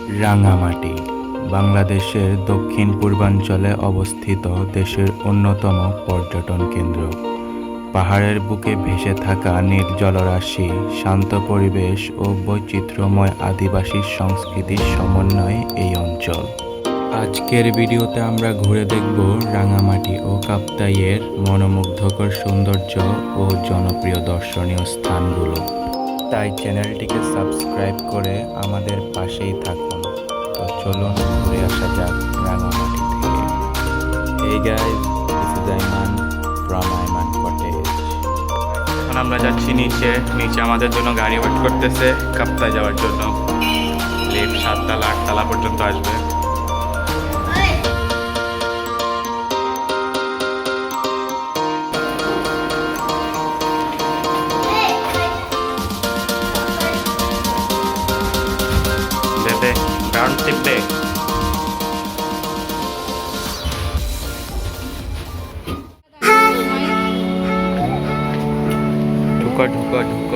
রাঙামাটি বাংলাদেশের দক্ষিণ পূর্বাঞ্চলে অবস্থিত দেশের অন্যতম পর্যটন কেন্দ্র। পাহাড়ের বুকে ভেসে থাকা নীল জলরাশি, শান্ত পরিবেশ ও বৈচিত্র্যময় আদিবাসী সংস্কৃতির সমন্বয়ে এই অঞ্চল। আজকের ভিডিওতে আমরা ঘুরে দেখব রাঙামাটি ও কাপ্তাইয়ের মনোমুগ্ধকর সৌন্দর্য ও জনপ্রিয় দর্শনীয় স্থানগুলো। তাই চ্যানেলটিকে সাবস্ক্রাইব করে আমাদের পাশেই থাকুন। তো চলুন ঘুরে আসা যাক রাঙামাটি থেকে। Hey guys, this is Ayman from Ayman Cottage. এখন আমরা যাচ্ছি নিচে আমাদের জন্য গাড়ি ওয়েট করতেছে কাপ্তাই যাওয়ার জন্য। লিফট 7 তলা 8 তলা পর্যন্ত আসবে। Ground tip day. ঢুকো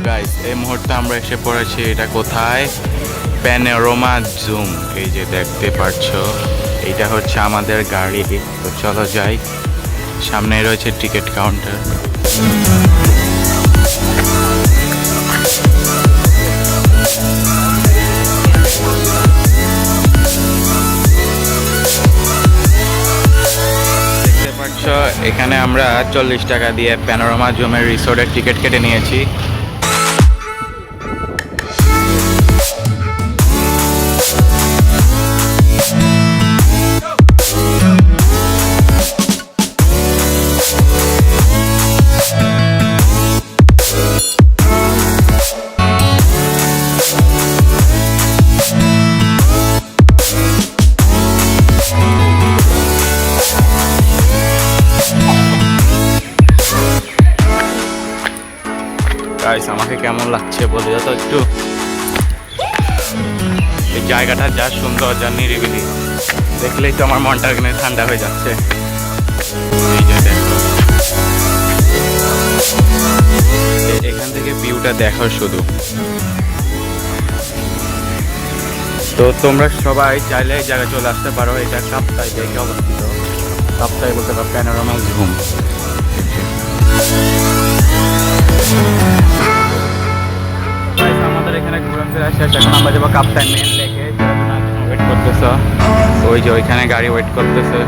গাইস, এই মুহূর্তে আমরা এসে পড়েছি, এটা কোথায়? Panorama zoom. এই যে দেখতে পাচ্ছ, এইটা হচ্ছে আমাদের গাড়ি। তো চলো যাই, সামনে রয়েছে টিকিট কাউন্টার। দেখতে পাচ্ছ, এখানে আমরা 40 টাকা দিয়ে প্যানোরামা জুমের রিসোর্টের টিকিট কেটে নিয়েছি। আমাকে কেমন লাগছে বলি তো একটু। এই জায়গাটা যা সুন্দর, যা নিরিবিলি, দেখলেই তো আমার মনটা এখানে ঠান্ডা হয়ে যাচ্ছে। এই যে দেখো, এখান থেকে ভিউটা দেখো শুধু। তো তোমরা সবাই চাইলে এই জায়গায় চলে আসতে পারো। এটা কাপ্তাই দেখে অবস্থিত। কাপ্তাই বলতে পারো প্যানোরামা জুম। আমাদের এখানে ঘোরাফেরা শেষ, এখন আমরা যাবো কাপ্তাই মেন লেকে। ওয়েট করতেছ, ওই যে ওইখানে গাড়ি ওয়েট করতেছে।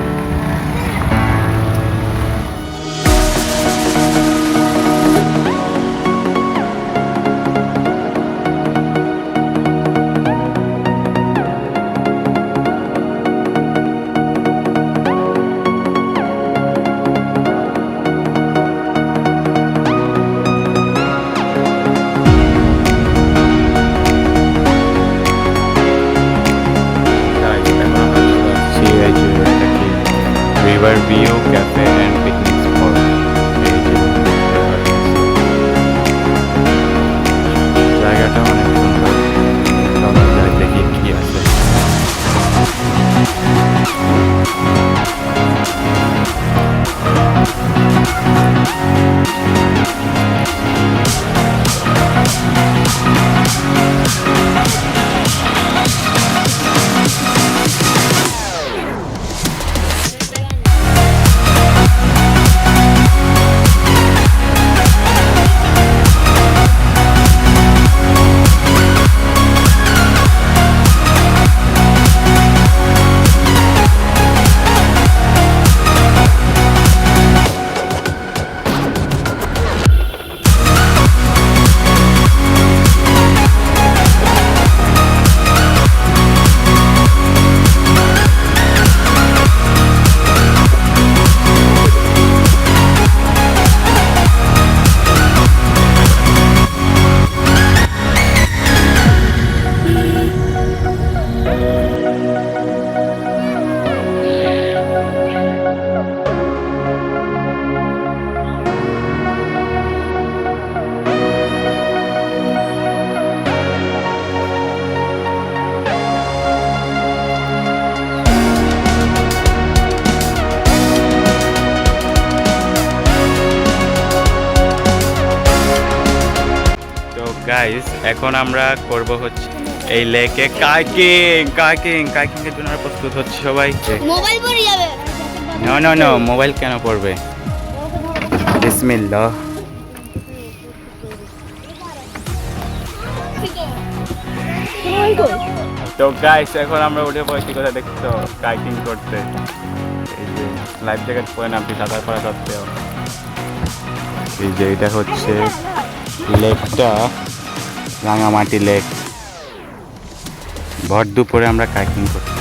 Riverview Cafe and Picnic Spot. জায়গাটা অনেক সুন্দর, সবাই যাই দেখি কি আছে। গাইস এখন আমরা করব হচ্ছে এই লেকে কাইকিং কাইকিং কাইকিং এর জন্য আমরা প্রস্তুত হচ্ছে সবাই। মোবাইল পড়ে যাবে। নো নো নো, মোবাইল কেন পড়বে? বিসমিল্লাহ। তো গাইস এখন আমরা উঠে পড়েছি, কোথায় দেখছো? কাইকিং করতে। এই যে লাইফ জ্যাকেট পরে নামছি সাঁতার করা সত্ত্বেও। এই যে এটা হচ্ছে লেকটা, রাঙামাটি লেক। ভর দুপুরে আমরা কাইকিং করছি।